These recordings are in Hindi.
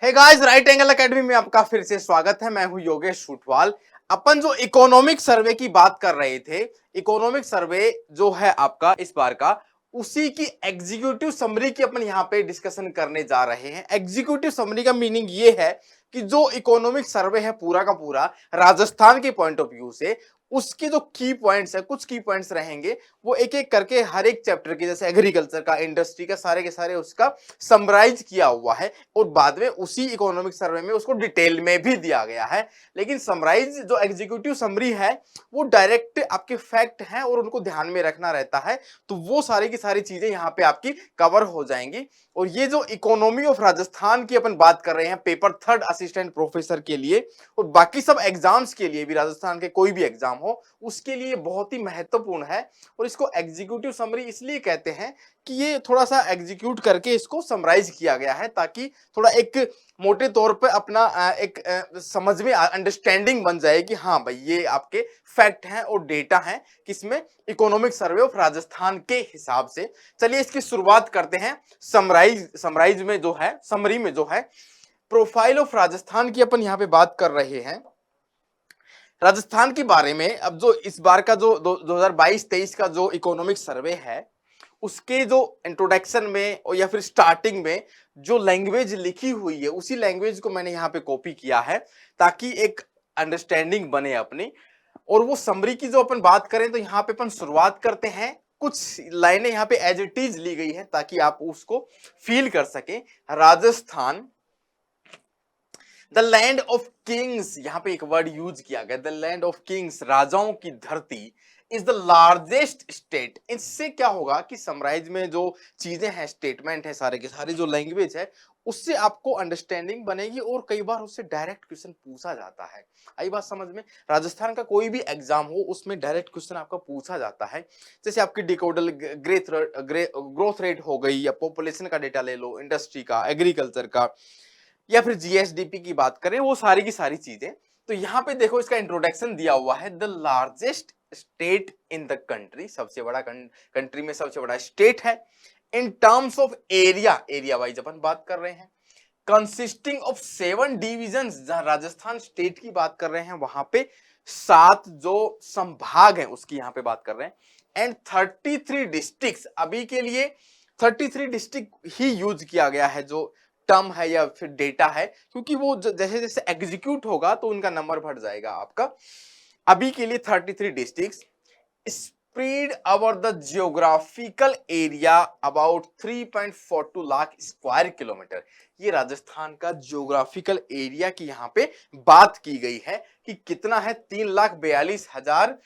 हे गाइस, राइट एंगल एकेडमी में आपका फिर से स्वागत है। मैं हूं योगेश फुटवाल। अपन जो इकोनॉमिक सर्वे की बात कर रहे थे, इकोनॉमिक सर्वे जो है आपका इस बार का, उसी की एग्जीक्यूटिव समरी की अपन यहां पे डिस्कशन करने जा रहे हैं। एग्जीक्यूटिव समरी का मीनिंग ये है कि जो इकोनॉमिक सर्वे है पूरा का पूरा राजस्थान के पॉइंट ऑफ व्यू से, उसके जो की पॉइंट्स है, कुछ की पॉइंट्स रहेंगे, वो एक एक करके हर एक चैप्टर के, जैसे एग्रीकल्चर का, इंडस्ट्री का, सारे के सारे उसका समराइज किया हुआ है और बाद में उसी इकोनॉमिक सर्वे में उसको डिटेल में भी दिया गया है। लेकिन समराइज जो एग्जीक्यूटिव समरी है वो डायरेक्ट आपके फैक्ट हैं और उनको ध्यान में रखना रहता है, तो वो सारी की सारी चीजें यहाँ पे आपकी कवर हो जाएंगी। और ये जो इकोनॉमी ऑफ राजस्थान की अपन बात कर रहे हैं पेपर थर्ड असिस्टेंट प्रोफेसर के लिए और बाकी सब एग्जाम्स के लिए भी, राजस्थान के कोई भी एग्जाम हो उसके लिए बहुत ही महत्वपूर्ण है। और इसको एग्जीक्यूटिव समरी इसलिए कहते हैं कि ये थोड़ा सा एग्जीक्यूट करके इसको समराइज किया गया है, ताकि थोड़ा एक मोटे तौर पे अपना एक समझ में अंडरस्टैंडिंग बन जाए कि हाँ भाई ये आपके फैक्ट हैं और डेटा हैं किसमें, इकोनॉमिक सर्वे ऑफ राजस्थान के हिसाब से। चलिए इसकी शुरुआत करते हैं। समराइज में जो है, समरी में जो है, प्रोफाइल ऑफ राजस्थान की अपन यहाँ पे बात कर रहे हैं। राजस्थान के बारे में अब जो इस बार का जो 2022-23 का जो इकोनॉमिक सर्वे है, उसके जो इंट्रोडक्शन में और या फिर स्टार्टिंग में जो लैंग्वेज लिखी हुई है, उसी लैंग्वेज को मैंने यहाँ पे कॉपी किया है ताकि एक अंडरस्टैंडिंग बने अपनी। और वो समरी की जो अपन बात करें तो यहाँ पे अपन शुरुआत करते हैं, कुछ लाइनें यहाँ पे एज इट इज ली गई है ताकि आप उसको फील कर सके। Rajasthan the land of Kings, यहां पे एक वर्ड यूज किया गया, द लैंड ऑफ किंग्स, राजाओं की धरती, इज द लार्जेस्ट स्टेट। इससे क्या होगा कि समराइज में जो चीजें हैं, स्टेटमेंट है, सारे के सारे जो लैंग्वेज है, उससे आपको अंडरस्टैंडिंग बनेगी और कई बार उससे डायरेक्ट क्वेश्चन पूछा जाता है। आई बात समझ में? राजस्थान का कोई भी एग्जाम हो उसमें डायरेक्ट क्वेश्चन आपका पूछा जाता है। जैसे आपकी डिकोडल ग्रोथ रेट हो गई, या पॉपुलेशन का डेटा ले लो, इंडस्ट्री का, एग्रीकल्चर का, या फिर जीएसडीपी की बात करें, वो सारी की सारी चीजें। तो यहाँ पे देखो इसका इंट्रोडक्शन दिया हुआ है, the largest state in the country, सबसे बड़ा कंट्री में सबसे बड़ा स्टेट है। In terms of area, area wise अपन बात कर रहे हैं, कंसिस्टिंग ऑफ 7 डिविजन, जहां राजस्थान स्टेट की बात कर रहे हैं वहां पे 7 जो संभाग हैं उसकी यहाँ पे बात कर रहे हैं। एंड 33 डिस्ट्रिक्ट, अभी के लिए 33 डिस्ट्रिक्ट ही यूज किया गया है जो टर्म है या फिर डेटा है, क्योंकि वो जैसे जैसे एग्जीक्यूट होगा तो उनका नंबर बढ़ जाएगा आपका। अभी के लिए 33 district spread over the geographical area about 3.42 lakh square kilometre. ये राजस्थान का जियोग्राफिकल एरिया की यहाँ पे बात की गई है कि कितना है, 3,42,000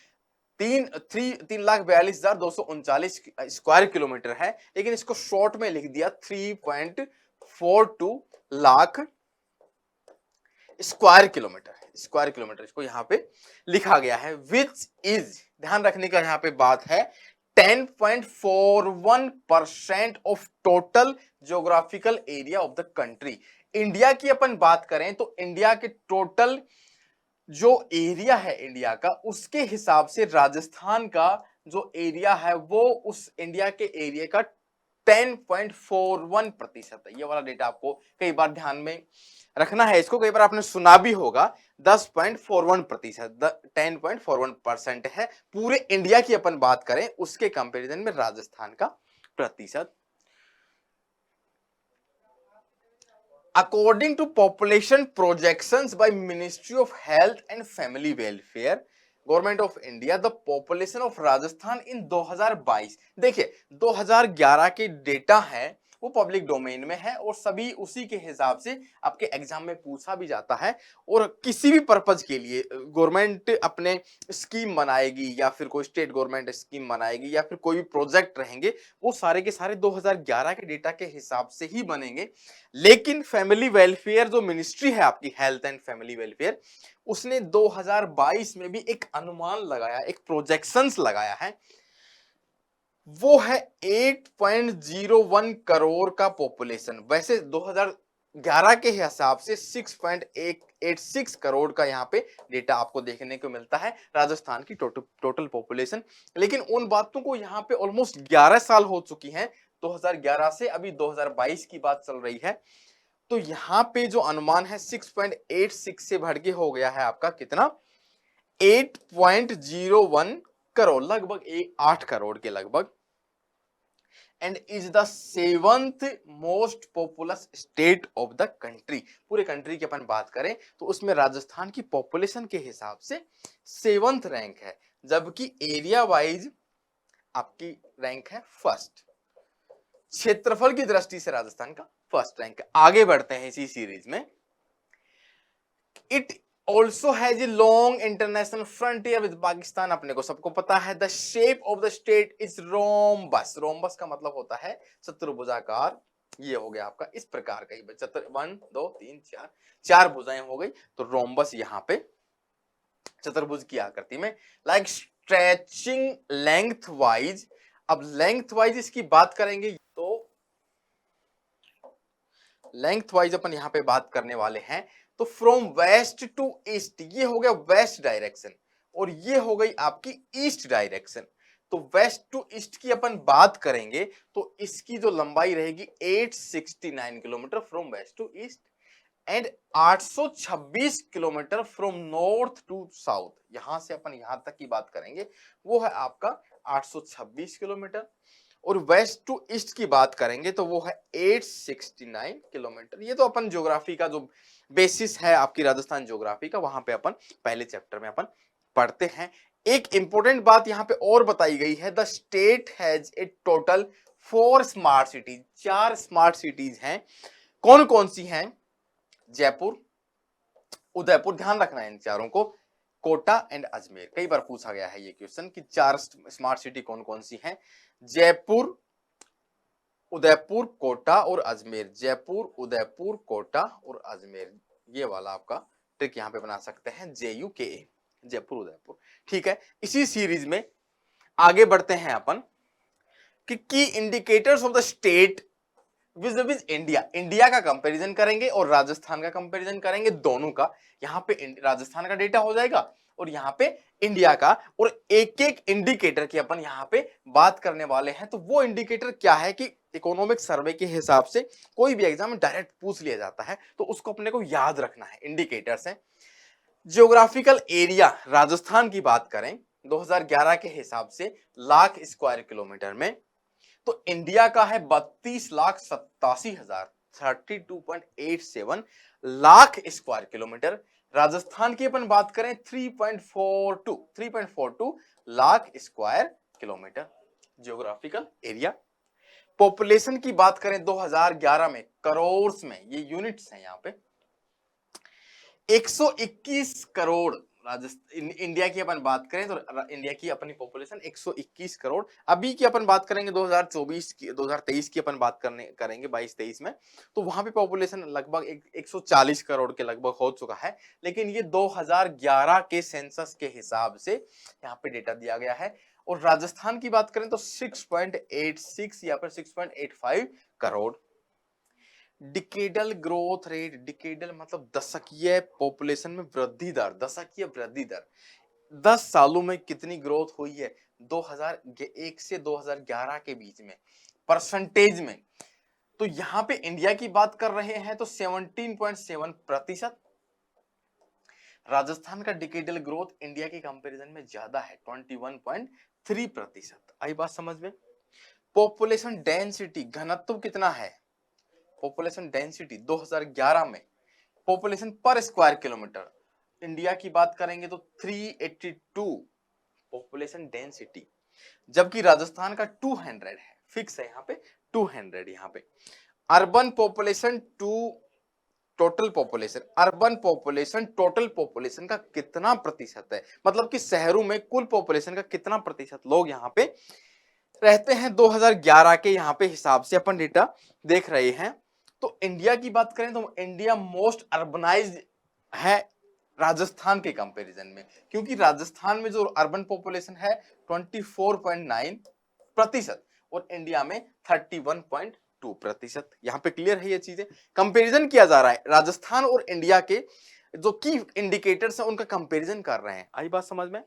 3,42,239 स्क्वायर किलोमीटर है, लेकिन इसको शॉर्ट में लिख दिया 3.42 lakh square kilometre. Square kilometre इसको यहां पे लिखा गया है, विच इज, ध्यान रखने का यहां पे बात है, 10.41% of total geographical area of the country. India की अपन बात करें तो इंडिया के टोटल जो एरिया है इंडिया का, उसके हिसाब से राजस्थान का जो एरिया है वो उस इंडिया के एरिया का 10.41% है। ये वाला डेटा आपको कई बार ध्यान में रखना है, इसको कई बार आपने सुना भी होगा। 10.41%, 10.41% है पूरे इंडिया की अपन बात करें, उसके कंपैरिजन में राजस्थान का प्रतिशत। According to population projections by Ministry of Health and Family Welfare, government of India, the population of Rajasthan in 2022, देखिए 2011 के डेटा है वो पब्लिक डोमेन में है और सभी उसी के हिसाब से आपके एग्जाम में पूछा भी जाता है। और किसी भी पर्पज के लिए गवर्नमेंट अपने स्कीम बनाएगी या फिर कोई स्टेट गवर्नमेंट स्कीम बनाएगी या फिर कोई भी प्रोजेक्ट रहेंगे, वो सारे के सारे 2011 के डेटा के हिसाब से ही बनेंगे। लेकिन फैमिली वेलफेयर जो मिनिस्ट्री है आपकी, हेल्थ एंड फैमिली वेलफेयर, उसने 2022 में भी एक अनुमान लगाया, एक प्रोजेक्शंस लगाया है, वो है 8.01 करोड़ का पॉपुलेशन। वैसे 2011 के हिसाब से 6.86 करोड़ का यहाँ पे डेटा आपको देखने को मिलता है राजस्थान की टोटल पॉपुलेशन। लेकिन उन बातों को यहाँ पे ऑलमोस्ट 11 साल हो चुकी हैं, 2011 से अभी 2022 की बात चल रही है। तो यहां पे जो अनुमान है 6.86 से बढ़ के हो गया है आपका कितना 8.01 करोड़, लगभग 8 करोड़ के लगभग, and is the seventh most populous state of the country. पूरे कंट्री की अपन बात करें तो उसमें राजस्थान की पॉपुलेशन के हिसाब से सेवंथ रैंक है, जबकि एरिया वाइज आपकी रैंक है फर्स्ट। क्षेत्रफल की दृष्टि से राजस्थान का फर्स्ट रैंक है। आगे बढ़ते हैं इसी सीरीज में। It also has a long international frontier with Pakistan, अपने को सबको पता है। The shape of the state is rhombus, rhombus का मतलब होता है चतुर्भुजाकार। ये हो गया आपका इस प्रकार का ही, 1 2 3 4 चार भुजाएं हो गई, तो रोम्बस यहां पे चतुर्भुज की आकृति में, लाइक स्ट्रेचिंग लेंथ वाइज। अब लेंथ वाइज इसकी बात करेंगे तो लेंथ वाइज अपन यहां पे बात करने वाले हैं, तो फ्रॉम वेस्ट टू ईस्ट, ये हो गया वेस्ट डायरेक्शन, और ये हो गई आपकी ईस्ट डायरेक्शन। तो वेस्ट टू ईस्ट की अपन बात करेंगे तो इसकी जो लंबाई रहेगी 869 kilometre from west to east, and 826 kilometre from north to south. यहां से अपन यहां तक की बात करेंगे वो है आपका 826 किलोमीटर, और वेस्ट टू ईस्ट की बात करेंगे तो वो है 869 किलोमीटर। ये तो अपन ज्योग्राफी का जो बेसिस है आपकी राजस्थान ज्योग्राफी का, वहां पे अपन पहले चैप्टर में अपन पढ़ते हैं। एक इंपॉर्टेंट बात यहां पे और बताई गई है, the state has a total 4 smart cities, 4 smart cities हैं। कौन कौन सी हैं? जयपुर, उदयपुर, ध्यान रखना है इन चारों को, कोटा एंड अजमेर। कई बार पूछा गया है ये क्वेश्चन कि 4 स्मार्ट सिटी कौन कौन सी हैं। जयपुर, उदयपुर, कोटा और अजमेर। जयपुर, उदयपुर, कोटा और अजमेर, ये वाला आपका ट्रिक यहां पे बना सकते हैं, JUKA, जयपुर उदयपुर। ठीक है, इसी सीरीज में आगे बढ़ते हैं अपन कि की indicators of the state vis-a-vis India. India का कंपैरिजन करेंगे और राजस्थान का कंपैरिजन करेंगे, दोनों का। यहां पे राजस्थान का डेटा हो जाएगा और यहां पे इंडिया का, और एक एक इंडिकेटर की अपन यहां पे बात करने वाले हैं। तो वो इंडिकेटर क्या है कि इकोनॉमिक सर्वे के हिसाब से कोई भी एग्जाम में डायरेक्ट पूछ लिया जाता है, तो उसको अपने को याद रखना है। इंडिकेटर्स हैं ज्योग्राफिकल एरिया, राजस्थान की बात करें 2011 के हिसाब से लाख स्क्वायर किलोमीटर में, तो इंडिया का है 32,87,000, 32.87 लाख स्क्वायर किलोमीटर। राजस्थान की अपन बात करें 3.42 lakh square kilometre geographical area. Population की बात करें 2011 में करोड़ में, ये यूनिट्स हैं यहां पे, 121 करोड़। राजस्थान इंडिया की अपन बात करें तो इंडिया की अपनी पॉपुलेशन 121 करोड़। अभी की अपन बात करेंगे 2024 की, 2023 की अपन बात करेंगे 22-23 में, तो वहां पे पॉपुलेशन लगभग 140 करोड़ के लगभग हो चुका है। लेकिन ये 2011 के सेंसस के हिसाब से यहाँ पे डेटा दिया गया है। और राजस्थान की बात करें तो 6.86 या फिर 6.85 crore. Decadal growth rate, decadal मतलब दशकीय पॉपुलेशन में वृद्धि दर, दशकीय वृद्धि दर, 10 सालों में कितनी ग्रोथ हुई है 2001 से 2011 के बीच में परसेंटेज में। तो यहां पे इंडिया की बात कर रहे हैं तो 17.7%। राजस्थान का डिकेडल ग्रोथ इंडिया के कंपैरिजन में ज्यादा है, 21.3%। आई बात समझ में? पॉपुलेशन डेंसिटी, घनत्व कितना है? पॉपुलेशन डेंसिटी 2011 में पॉपुलेशन पर स्क्वायर किलोमीटर, इंडिया की बात करेंगे तो 382 पॉपुलेशन डेंसिटी, जबकि राजस्थान का 200 है, फिक्स है यहाँ पे 200। यहाँ पे urban population to total population, urban population total population का कितना प्रतिशत है, मतलब कि शहरों में कुल पॉपुलेशन का कितना प्रतिशत लोग यहाँ पे रहते हैं 2011 के यहाँ पे हिसाब से अपन डेटा देख रहे हैं। तो इंडिया की बात करें तो इंडिया मोस्ट अर्बनाइज्ड है राजस्थान के कंपैरिजन में, क्योंकि राजस्थान में जो अर्बन पॉपुलेशन है 24.9% और इंडिया में 31.2%। यहां पे क्लियर है ये चीजें, कंपैरिजन किया जा रहा है राजस्थान और इंडिया के जो की इंडिकेटर्स हैं उनका कंपैरिजन कर रहे हैं। आई बात समझ में?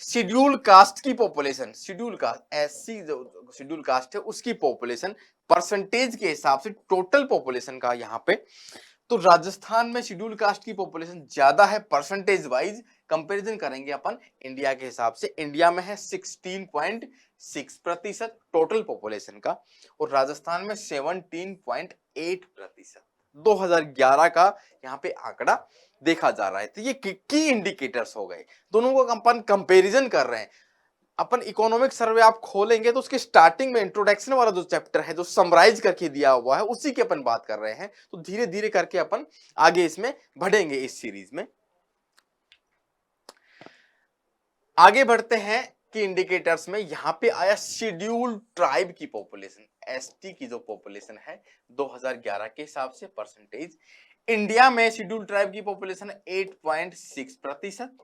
शेड्यूल कास्ट की पॉपुलेशन, शेड्यूल कास्ट, SC जो शेड्यूल कास्ट है उसकी पॉपुलेशन परसेंटेज के हिसाब से टोटल पॉपुलेशन का यहाँ पे, तो राजस्थान में शेड्यूल कास्ट की पॉपुलेशन ज्यादा है परसेंटेज वाइज। कंपैरिजन करेंगे अपन इंडिया के हिसाब से, इंडिया में है 16.6% टोटल पॉपुलेशन का, और राजस्थान में 17.8%। 2011 का यहाँ पे आंकड़ा देखा जा रहा है। तो ये की इंडिकेटर्स हो गए, दोनों को अपन कंपैरिजन कर रहे हैं। अपन इकोनॉमिक सर्वे आप खोलेंगे तो उसके स्टार्टिंग में इंट्रोडक्शन वाला जो चैप्टर है, जो समराइज करके दिया हुआ है, उसी के अपन बात कर रहे हैं। तो धीरे धीरे करके अपन आगे इसमें बढ़ेंगे इस सीरीज में। आगे बढ़ते हैं कि इंडिकेटर्स में यहां पे आया शेड्यूल्ड ट्राइब की पॉपुलेशन, एसटी की जो पॉपुलेशन है 2011 के हिसाब से परसेंटेज। इंडिया में शेड्यूल्ड ट्राइब की पॉपुलेशन 8.6%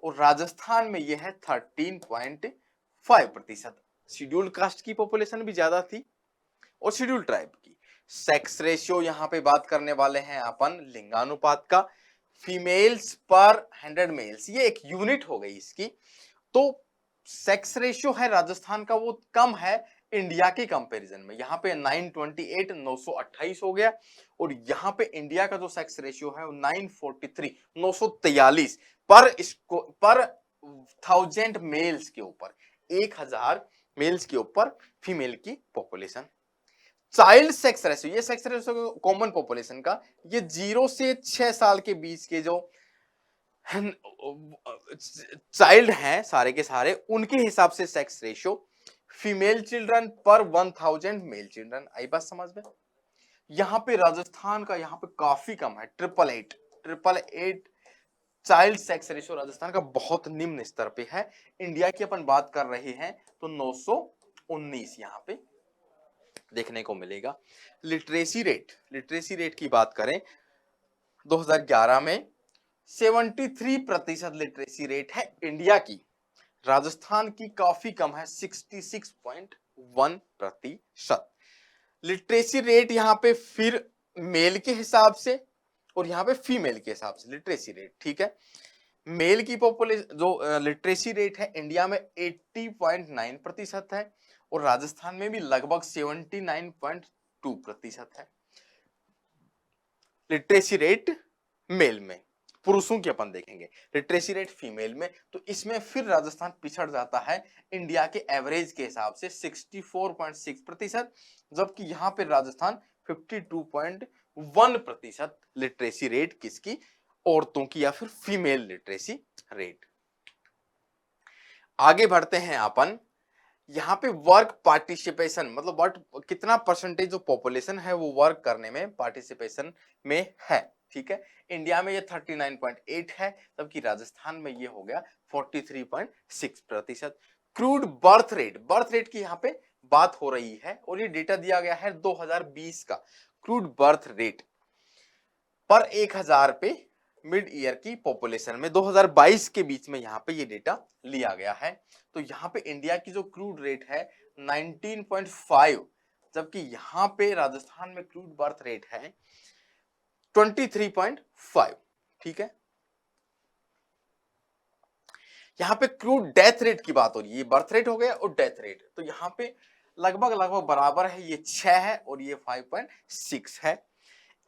और राजस्थान में यह है 13.5%। शेड्यूल्ड कास्ट की पॉपुलेशन भी ज्यादा थी और शेड्यूल्ड ट्राइब की। सेक्स रेशियो यहां पे बात करने वाले हैं अपन लिंगानुपात का, फीमेल्स पर 100 मेल्स, ये एक यूनिट हो गई इसकी। तो सेक्स रेशियो है राजस्थान का वो कम है इंडिया के कंपैरिजन में, यहाँ पे 928 928 हो गया, और यहाँ पे इंडिया का जो सेक्स रेशियो है वो 943 943 पर 1000 मेल्स के ऊपर, 1000 मेल्स के ऊपर फीमेल की पॉपुलेशन। चाइल्ड सेक्स रेशियो, ये सेक्स रेशियो कॉमन पॉपुलेशन का, ये 0 से 6 साल के बीच के जो चाइल्ड हैं सारे के सारे, उनके हिसाब से सेक्स रेशियो, फीमेल चिल्ड्रन पर 1000 मेल चिल्ड्रन। आई बात समझ में? यहां पे राजस्थान का यहाँ पे काफी कम है, 888 चाइल्ड सेक्स रेशियो राजस्थान का बहुत निम्न स्तर पे है। इंडिया की अपन बात कर रहे हैं तो 919 यहाँ पे देखने को मिलेगा। लिटरेसी रेट की बात करें 2011 में 73% लिटरेसी रेट है इंडिया की, राजस्थान की काफी कम है 66.1%। लिटरेसी रेट यहाँ पे फिर मेल के हिसाब से और यहाँ पे फीमेल के हिसाब से लिटरेसी रेट, ठीक है। मेल की पॉपुलेशन जो लिटरेसी रेट है इंडिया में 80.9% है और राजस्थान में भी लगभग 79.2% है लिटरेसी रेट मेल में। पुरुषों की अपन देखेंगे लिटरेसी रेट फीमेल में, तो इसमें फिर राजस्थान पिछड़ जाता है इंडिया के एवरेज के हिसाब से 64.6%, जबकि यहां पे राजस्थान 52.1% लिटरेसी रेट किसकी, औरतों की या फिर फीमेल लिटरेसी रेट। आगे बढ़ते हैं अपन, यहाँ पे वर्क पार्टिसिपेशन मतलब वर्क कितना परसेंटेज जो पॉपुलेशन है वो वर्क करने में पार्टिसिपेशन में है, ठीक है। इंडिया में ये 39.8 है, जबकि राजस्थान में ये हो गया 43.6%। क्रूड बर्थ रेट की यहाँ पे बात हो रही है और ये डेटा दिया गया है 2020 का। क्रूड बर्थ रेट पर 1000 पे मिड ईयर की पॉपुलेशन में 2022 के बीच में यहाँ पे ये डेटा लिया गया है। तो यहाँ पे इंडिया की जो क्रूड रेट है 19.5, जबकि यहाँ पे राजस्थान में क्रूड बर्थ रेट है 23.5, ठीक है। यहाँ पे क्रूड डेथ रेट की बात हो रही है, ये बर्थ रेट हो गया और डेथ रेट, तो यहाँ पे लगभग बराबर है, ये 6 है और ये 5.6 है।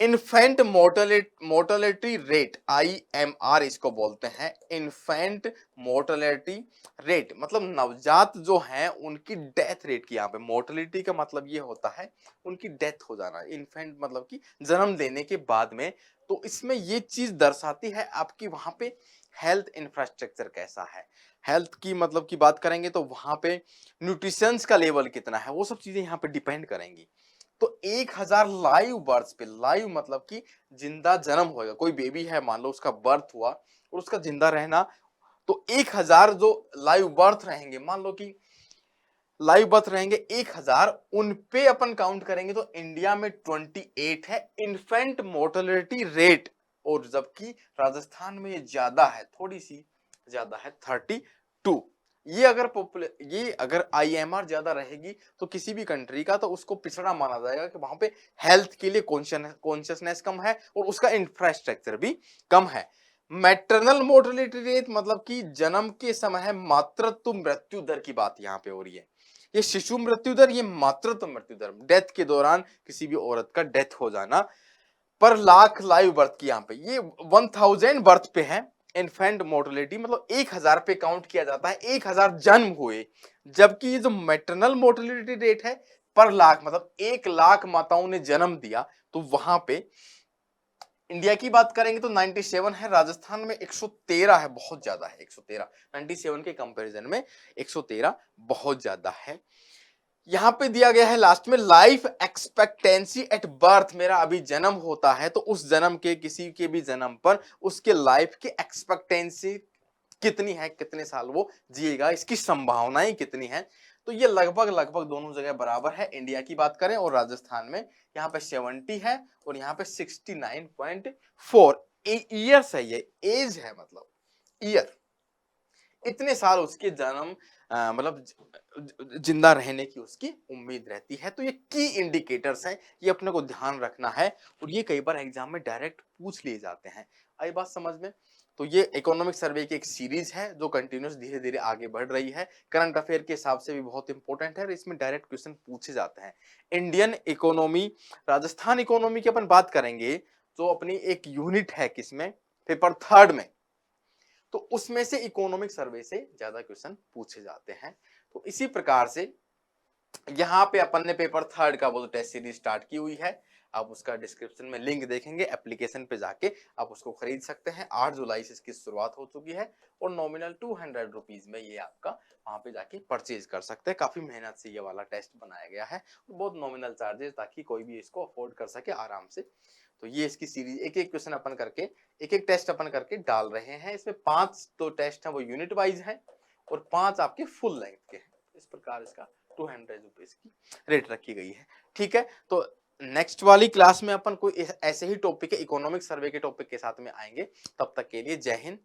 इन्फेंट मोर्टेलिटी रेट, IMR इसको बोलते हैं, इन्फेंट मोर्टेलिटी रेट मतलब नवजात जो हैं उनकी डेथ रेट की, यहाँ पे मोर्टेलिटी का मतलब ये होता है उनकी डेथ हो जाना, इन्फेंट मतलब कि जन्म देने के बाद में। तो इसमें ये चीज दर्शाती है आपकी वहां पे हेल्थ इंफ्रास्ट्रक्चर कैसा है। हेल्थ की मतलब की बात करेंगे तो वहां पे न्यूट्रिशंस का लेवल कितना है, वो सब चीजें यहाँ पे डिपेंड करेंगी। तो 1000 लाइव बर्थ पे, लाइव मतलब कि जिंदा जन्म होगा, कोई बेबी है मान लो उसका बर्थ हुआ और उसका जिंदा रहना, तो 1000 जो लाइव बर्थ रहेंगे, मान लो कि लाइव बर्थ रहेंगे 1000, उन पे अपन काउंट करेंगे तो इंडिया में 28 है इन्फेंट मोर्टेलिटी रेट, और जबकि राजस्थान में ये ज्यादा है, थोड़ी सी ज्यादा है 32। ये अगर IMR ज्यादा रहेगी तो किसी भी कंट्री का तो उसको पिछड़ा माना जाएगा कि वहां पे हेल्थ के लिए कॉन्शियसनेस कम है और उसका इंफ्रास्ट्रक्चर भी कम है। मैटरनल मोर्टेलिटी रेट मतलब कि जन्म के समय मातृत्व मृत्यु दर की बात यहाँ पे हो रही है। ये शिशु मृत्यु दर, ये मातृत्व मृत्यु दर, डेथ के दौरान किसी भी औरत का डेथ हो जाना पर लाख लाइव बर्थ की, यहाँ पे ये 1000 बर्थ पे है। इन्फेंट मोर्टेलिटी मतलब 1000 पे काउंट किया जाता है, 1000 जन्म हुए, जबकि ये जो मैटरनल मोर्टेलिटी रेट है पर लाख मतलब 1 लाख माताओं ने जन्म दिया, तो वहां पे इंडिया की बात करेंगे तो 97 है, राजस्थान में 113 है, बहुत ज्यादा है 113, 97 के कंपैरिजन में 113 बहुत ज्यादा है। यहां पे दिया गया है लास्ट में लाइफ एक्सपेक्टेंसी एट बर्थ, मेरा अभी जन्म होता है तो उस जन्म के किसी के भी जन्म पर उसके लाइफ की एक्सपेक्टेंसी कितनी है, कितने साल वो जिएगा, इसकी संभावनाएं कितनी है। तो ये लगभग लगभग दोनों जगह बराबर है। इंडिया की बात करें और राजस्थान में यहाँ पे 70 है और यहाँ पे 69.4 ईयर्स है, ये एज है मतलब ईयर, इतने साल उसके जन्म मतलब जिंदा रहने की उसकी उम्मीद रहती है। तो ये की इंडिकेटर्स हैं, ये अपने को ध्यान रखना है और ये कई बार एग्जाम में डायरेक्ट पूछ लिए जाते हैं। आई बात समझ में? तो ये इकोनॉमिक सर्वे की एक सीरीज है जो कंटिन्यूस धीरे धीरे आगे बढ़ रही है, करंट अफेयर के हिसाब से भी बहुत इंपॉर्टेंट है और इसमें डायरेक्ट क्वेश्चन पूछे जाते हैं। इंडियन इकोनॉमी, राजस्थान इकोनॉमी की अपन बात करेंगे जो अपनी एक यूनिट है किसमें, पेपर 3 में, तो उसमें से इकोनॉमिक सर्वे से ज्यादा क्वेश्चन पूछे जाते हैं। तो इसी प्रकार से यहाँ पे अपन ने पेपर 3 का वो टेस्ट सीरीज स्टार्ट की हुई है, आप उसका डिस्क्रिप्शन में लिंक देखेंगे, एप्लीकेशन पे जाके आप उसको खरीद सकते हैं। 8 जुलाई से इसकी शुरुआत हो चुकी है और नॉमिनल 200 रुपीज में ये आपका वहां पे जाके परचेज कर सकते हैं। काफी मेहनत से ये वाला टेस्ट बनाया गया है, बहुत नॉमिनल चार्जेस, ताकि कोई भी इसको अफोर्ड कर सके आराम से। तो ये इसकी सीरीज, एक एक क्वेश्चन अपन करके, एक एक टेस्ट अपन करके डाल रहे हैं। इसमें 5 तो टेस्ट है वो यूनिट वाइज है और 5 आपके फुल लेंथ के हैं। इस प्रकार इसका 200 रुपीज की रेट रखी गई है। ठीक है, तो नेक्स्ट वाली क्लास में अपन कोई ऐसे ही टॉपिक है, इकोनॉमिक सर्वे के टॉपिक के साथ में आएंगे। तब तक के लिए जय हिंद,